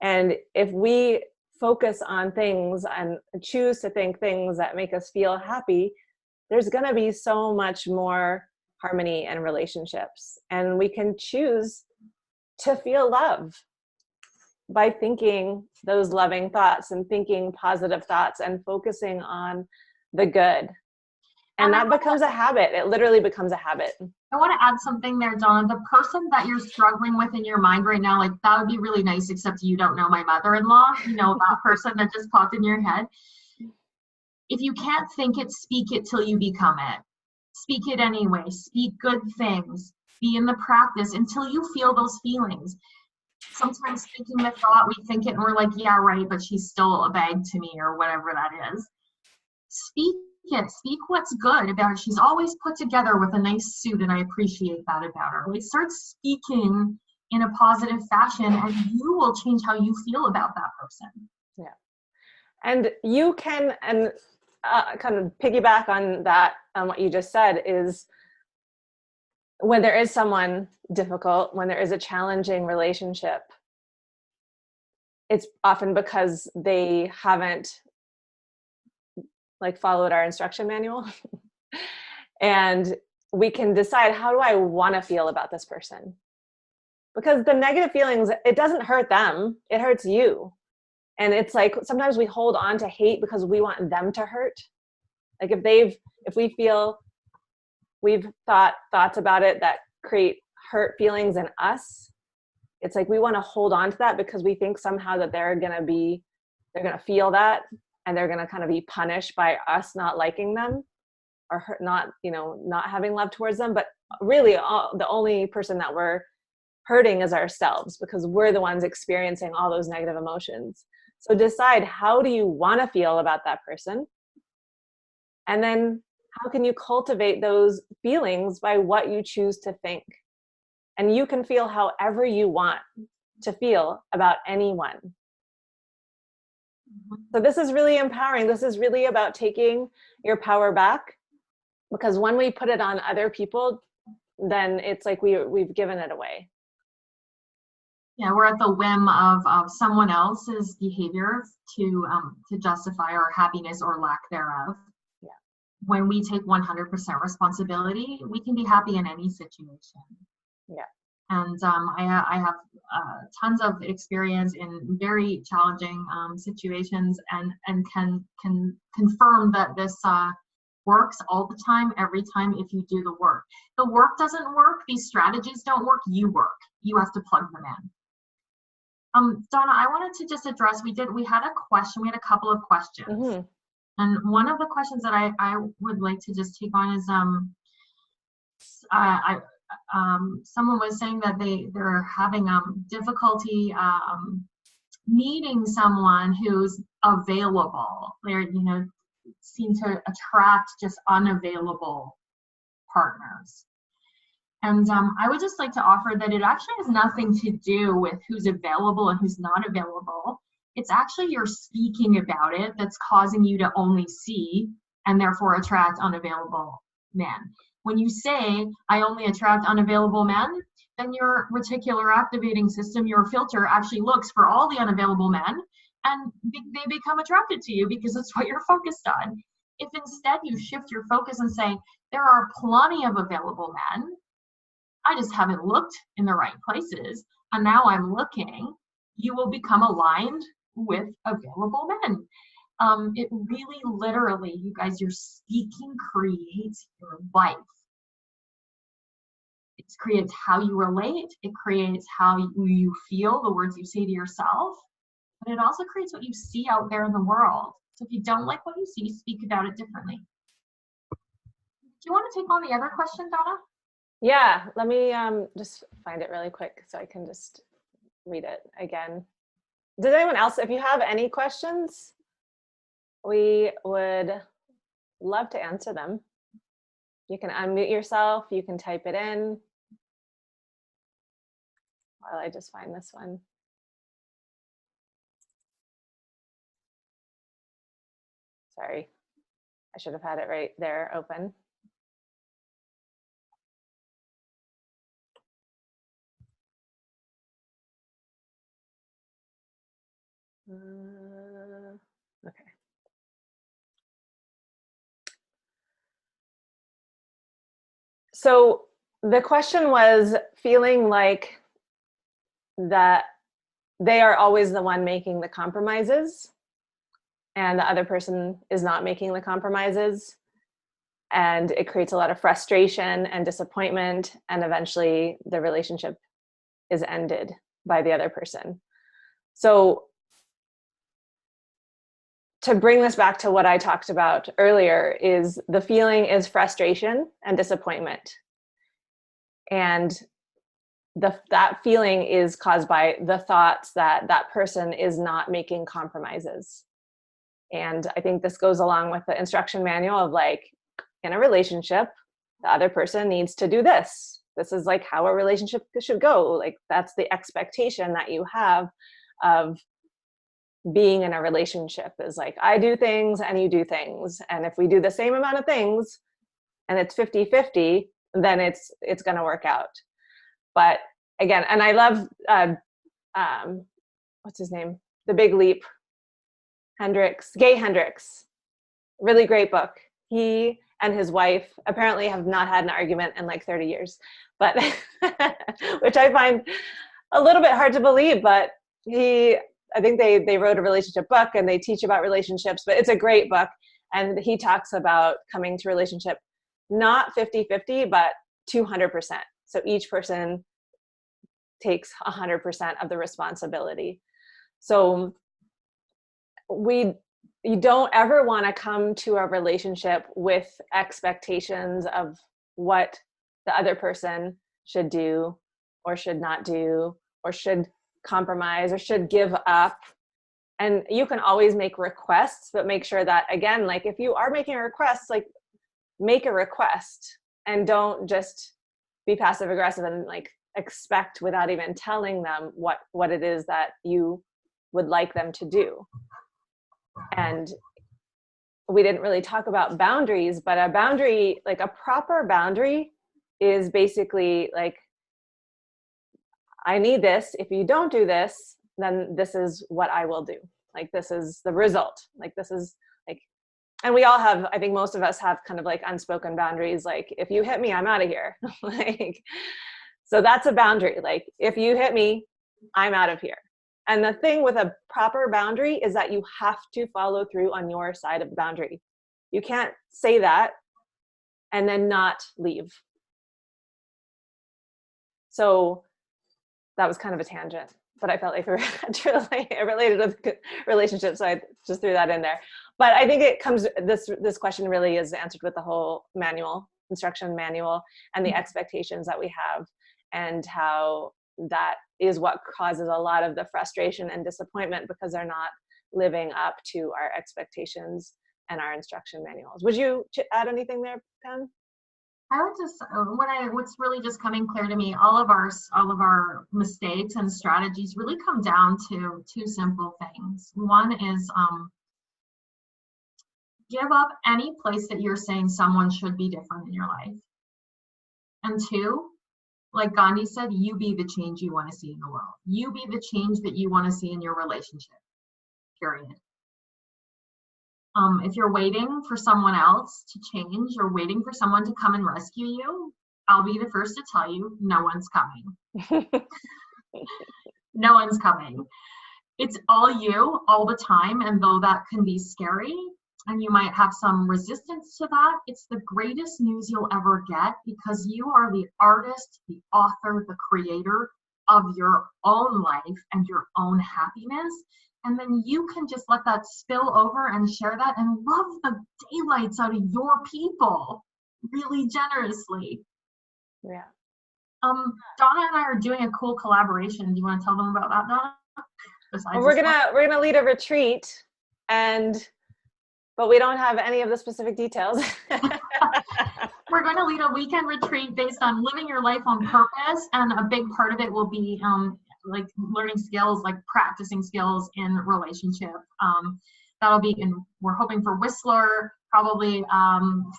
And if we focus on things and choose to think things that make us feel happy, there's going to be so much more harmony in relationships. And we can choose to feel love by thinking those loving thoughts and thinking positive thoughts and focusing on the good. And that becomes a habit. It literally becomes a habit. I want to add something there, Donna. The person that you're struggling with in your mind right now, like that would be really nice, except you don't know my mother-in-law, that person that just popped in your head. If you can't think it, speak it till you become it. Speak it anyway. Speak good things. Be in the practice until you feel those feelings. Sometimes thinking the thought, we think it and we're like, yeah, right, but she's still a bag to me or whatever that is. Speak it. Speak what's good about her. She's always put together with a nice suit, and I appreciate that about her. Like, start speaking in a positive fashion, and you will change how you feel about that person. Yeah. And you can, and kind of piggyback on that, on what you just said, is when there is someone difficult, when there is a challenging relationship, it's often because they haven't followed our instruction manual. And we can decide, how do I want to feel about this person? Because the negative feelings, it doesn't hurt them, it hurts you. And it's like, sometimes we hold on to hate because we want them to hurt. Like if we feel we've thoughts about it that create hurt feelings in us, it's like we want to hold on to that because we think somehow that they're going to feel that, and they're going to kind of be punished by us not liking them or not having love towards them. But really the only person that we're hurting is ourselves, because we're the ones experiencing all those negative emotions. So decide, how do you want to feel about that person? And then how can you cultivate those feelings by what you choose to think? And you can feel however you want to feel about anyone. So this is really empowering. This is really about taking your power back, because when we put it on other people, then it's like we've given it away. Yeah, we're at the whim of someone else's behavior to justify our happiness or lack thereof. Yeah. When we take 100% responsibility, we can be happy in any situation. Yeah. And I have tons of experience in very challenging situations, and can confirm that this works all the time, every time, if you do the work. The work doesn't work, these strategies don't work, you work. You have to plug them in. Donna, I wanted to just address, we had a couple of questions. Mm-hmm. And one of the questions that I would like to just take on is, someone was saying that they're having difficulty meeting someone who's available. They're, seem to attract just unavailable partners. And I would just like to offer that it actually has nothing to do with who's available and who's not available. It's actually your speaking about it that's causing you to only see and therefore attract unavailable men. When you say, I only attract unavailable men, then your reticular activating system, your filter, actually looks for all the unavailable men, and they become attracted to you because it's what you're focused on. If instead you shift your focus and say, there are plenty of available men, I just haven't looked in the right places, and now I'm looking, you will become aligned with available men. It really, literally, you guys, your speaking creates your life. It creates how you relate. It creates how you feel, the words you say to yourself. But it also creates what you see out there in the world. So if you don't like what you see, speak about it differently. Do you want to take on the other question, Donna? Yeah, let me just find it really quick so I can just read it again. Does anyone else, if you have any questions, we would love to answer them. You can unmute yourself, you can type it in. While I just find this one. Sorry, I should have had it right there open. Okay. So the question was feeling like that they are always the one making the compromises and the other person is not making the compromises. And it creates a lot of frustration and disappointment, and eventually the relationship is ended by the other person. So to bring this back to what I talked about earlier, is the feeling is frustration and disappointment. And that feeling is caused by the thoughts that that person is not making compromises. And I think this goes along with the instruction manual of, like, in a relationship, the other person needs to do this. This is like how a relationship should go. Like, that's the expectation that you have of being in a relationship, is like, I do things and you do things. And if we do the same amount of things and it's 50-50, then it's going to work out. But again, and I love, what's his name? The Big Leap, Gay Hendricks, really great book. He and his wife apparently have not had an argument in like 30 years, but which I find a little bit hard to believe, but I think they wrote a relationship book and they teach about relationships, but it's a great book. And he talks about coming to relationship, not 50-50, but 200%. So each person takes 100% of the responsibility. So you don't ever want to come to a relationship with expectations of what the other person should do or should not do, or should compromise, or should give up. And you can always make requests, but make sure that, again, like if you are making a request, like make a request and don't just be passive aggressive and like expect without even telling them what it is that you would like them to do. And we didn't really talk about boundaries, but a boundary, like a proper boundary, is basically like, I need this. If you don't do this, then this is what I will do. Like, this is the result. Like, this is like, and we all have, I think most of us have kind of like unspoken boundaries. Like, if you hit me, I'm out of here. Like, so that's a boundary. Like, if you hit me, I'm out of here. And the thing with a proper boundary is that you have to follow through on your side of the boundary. You can't say that and then not leave. So that was kind of a tangent, but I felt like it related to the relationship, so I just threw that in there. But I think it comes, this question really is answered with the whole instruction manual, and the expectations that we have, and how that is what causes a lot of the frustration and disappointment, because they're not living up to our expectations and our instruction manuals. Would you add anything there, Pam? I would just what's really just coming clear to me, all of our mistakes and strategies really come down to two simple things. One is give up any place that you're saying someone should be different in your life. And two, like Gandhi said, you be the change you want to see in the world. You be the change that you want to see in your relationship, period. If you're waiting for someone else to change, or waiting for someone to come and rescue you, I'll be the first to tell you, no one's coming. No one's coming. It's all you all the time. And though that can be scary, and you might have some resistance to that, it's the greatest news you'll ever get, because you are the artist, the author, the creator of your own life and your own happiness. And then you can just let that spill over and share that and love the daylights out of your people really generously. Yeah. Donna and I are doing a cool collaboration. Do you want to tell them about that, Donna? Well, we're gonna lead a retreat, but we don't have any of the specific details. We're going to lead a weekend retreat based on living your life on purpose, and a big part of it will be like learning skills, like practicing skills in relationship. That'll be we're hoping for Whistler, probably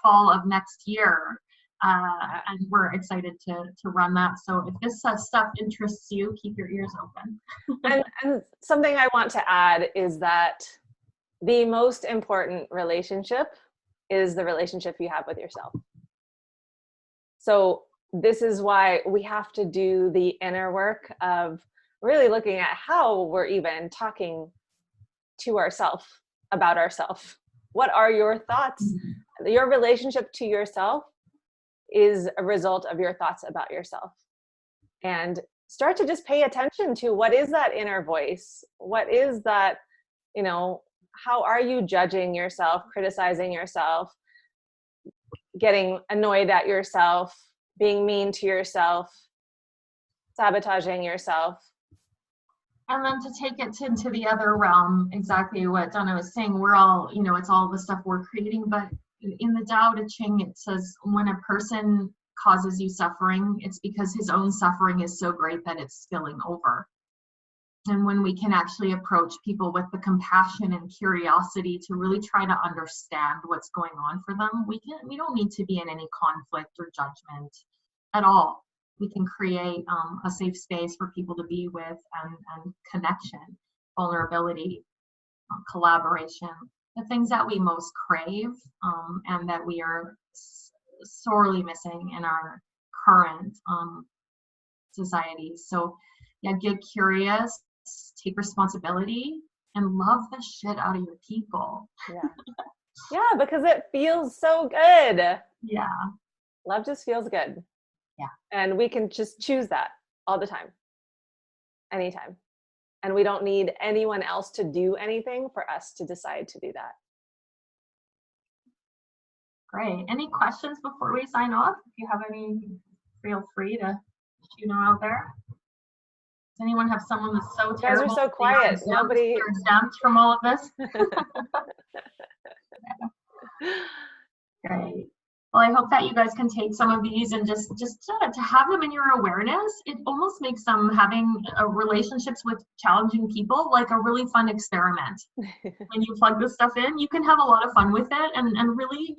fall of next year. And we're excited to run that. So if this stuff interests you, keep your ears open. and something I want to add is that the most important relationship is the relationship you have with yourself. So this is why we have to do the inner work of really looking at how we're even talking to ourselves about ourselves. What are your thoughts? Your relationship to yourself is a result of your thoughts about yourself. And start to just pay attention to, what is that inner voice? What is that, how are you judging yourself, criticizing yourself, getting annoyed at yourself, being mean to yourself, sabotaging yourself? And then to take it into the other realm, exactly what Donna was saying, we're all, it's all the stuff we're creating, but in the Tao Te Ching, it says when a person causes you suffering, it's because his own suffering is so great that it's spilling over. And when we can actually approach people with the compassion and curiosity to really try to understand what's going on for them, we don't need to be in any conflict or judgment at all. We can create a safe space for people to be with, and connection, vulnerability, collaboration, the things that we most crave, and that we are sorely missing in our current society. So yeah, get curious, take responsibility, and love the shit out of your people. Yeah, because it feels so good. Yeah. Love just feels good. Yeah. And we can just choose that all the time, anytime. And we don't need anyone else to do anything for us to decide to do that. Great. Any questions before we sign off? If you have any, feel free to out there? Does anyone have someone that's so You guys are terrible? so that quiet. they're Nobody. exempt from all of this? Great. Well, I hope that you guys can take some of these and just to have them in your awareness. It almost makes having relationships with challenging people like a really fun experiment. When you plug this stuff in, you can have a lot of fun with it and really,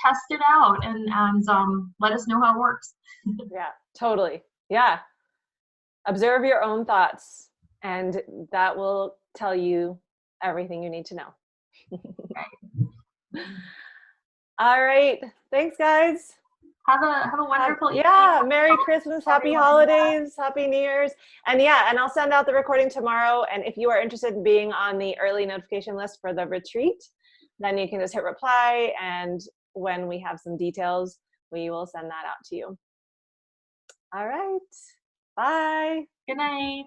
test it out and let us know how it works. Yeah, totally. Yeah. Observe your own thoughts, and that will tell you everything you need to know. All right. Thanks, guys. Have a wonderful evening. Yeah, Merry Christmas, Happy Holidays, Happy New Year's. And yeah, and I'll send out the recording tomorrow. And if you are interested in being on the early notification list for the retreat, then you can just hit reply. And when we have some details, we will send that out to you. All right. Bye. Good night.